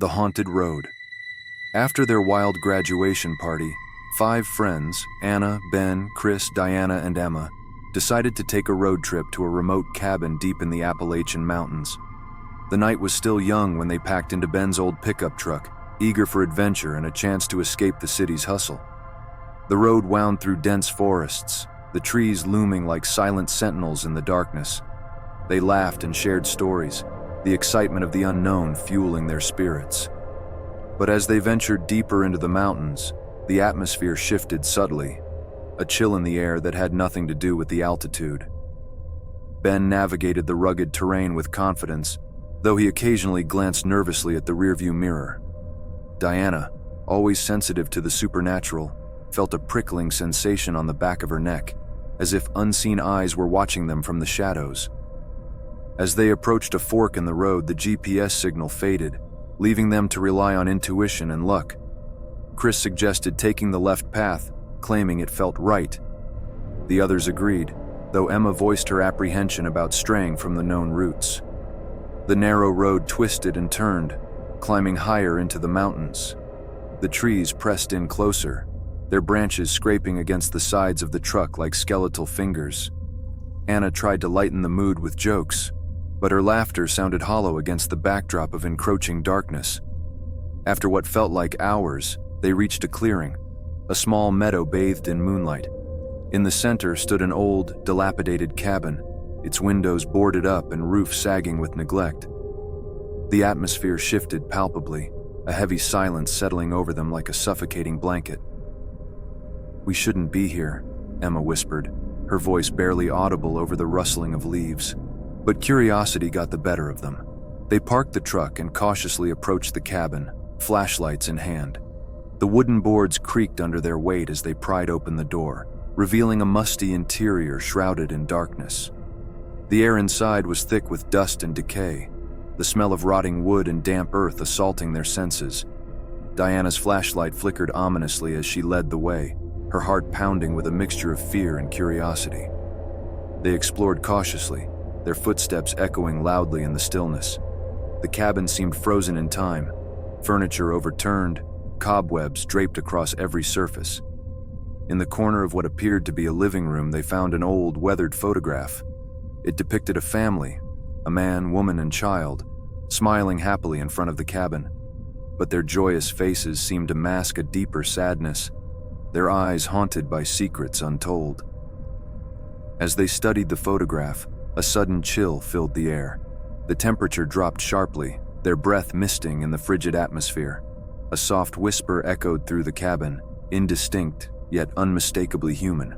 The Haunted Road. After their wild graduation party, 5 friends, Anna, Ben, Chris, Diana, and Emma, decided to take a road trip to a remote cabin deep in the Appalachian Mountains. The night was still young when they packed into Ben's old pickup truck, eager for adventure and a chance to escape the city's hustle. The road wound through dense forests, the trees looming like silent sentinels in the darkness. They laughed and shared stories, the excitement of the unknown fueling their spirits. But as they ventured deeper into the mountains, the atmosphere shifted subtly, a chill in the air that had nothing to do with the altitude. Ben navigated the rugged terrain with confidence, though he occasionally glanced nervously at the rearview mirror. Diana, always sensitive to the supernatural, felt a prickling sensation on the back of her neck, as if unseen eyes were watching them from the shadows. As they approached a fork in the road, the GPS signal faded, leaving them to rely on intuition and luck. Chris suggested taking the left path, claiming it felt right. The others agreed, though Emma voiced her apprehension about straying from the known routes. The narrow road twisted and turned, climbing higher into the mountains. The trees pressed in closer, their branches scraping against the sides of the truck like skeletal fingers. Anna tried to lighten the mood with jokes, but her laughter sounded hollow against the backdrop of encroaching darkness. After what felt like hours, they reached a clearing, a small meadow bathed in moonlight. In the center stood an old, dilapidated cabin, its windows boarded up and roof sagging with neglect. The atmosphere shifted palpably, a heavy silence settling over them like a suffocating blanket. "We shouldn't be here," Emma whispered, her voice barely audible over the rustling of leaves. But curiosity got the better of them. They parked the truck and cautiously approached the cabin, flashlights in hand. The wooden boards creaked under their weight as they pried open the door, revealing a musty interior shrouded in darkness. The air inside was thick with dust and decay, the smell of rotting wood and damp earth assaulting their senses. Diana's flashlight flickered ominously as she led the way, her heart pounding with a mixture of fear and curiosity. They explored cautiously, their footsteps echoing loudly in the stillness. The cabin seemed frozen in time, furniture overturned, cobwebs draped across every surface. In the corner of what appeared to be a living room, they found an old, weathered photograph. It depicted a family, a man, woman, and child, smiling happily in front of the cabin. But their joyous faces seemed to mask a deeper sadness, their eyes haunted by secrets untold. As they studied the photograph, a sudden chill filled the air. The temperature dropped sharply, their breath misting in the frigid atmosphere. A soft whisper echoed through the cabin, indistinct, yet unmistakably human.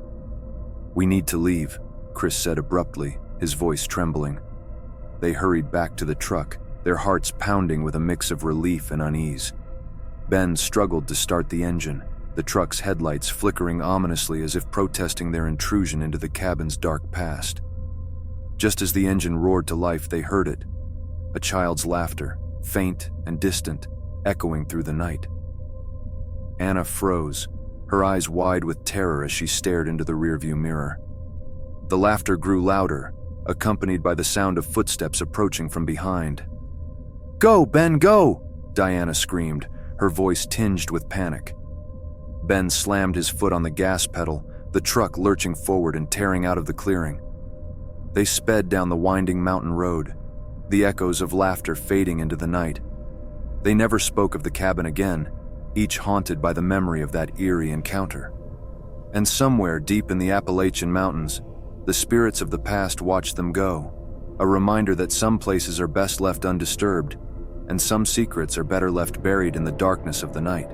"We need to leave," Chris said abruptly, his voice trembling. They hurried back to the truck, their hearts pounding with a mix of relief and unease. Ben struggled to start the engine, the truck's headlights flickering ominously as if protesting their intrusion into the cabin's dark past. Just as the engine roared to life, they heard it, a child's laughter, faint and distant, echoing through the night. Anna froze, her eyes wide with terror as she stared into the rearview mirror. The laughter grew louder, accompanied by the sound of footsteps approaching from behind. "Go, Ben, go!" Diana screamed, her voice tinged with panic. Ben slammed his foot on the gas pedal, the truck lurching forward and tearing out of the clearing. They sped down the winding mountain road, the echoes of laughter fading into the night. They never spoke of the cabin again, each haunted by the memory of that eerie encounter. And somewhere deep in the Appalachian Mountains, the spirits of the past watched them go, a reminder that some places are best left undisturbed, and some secrets are better left buried in the darkness of the night.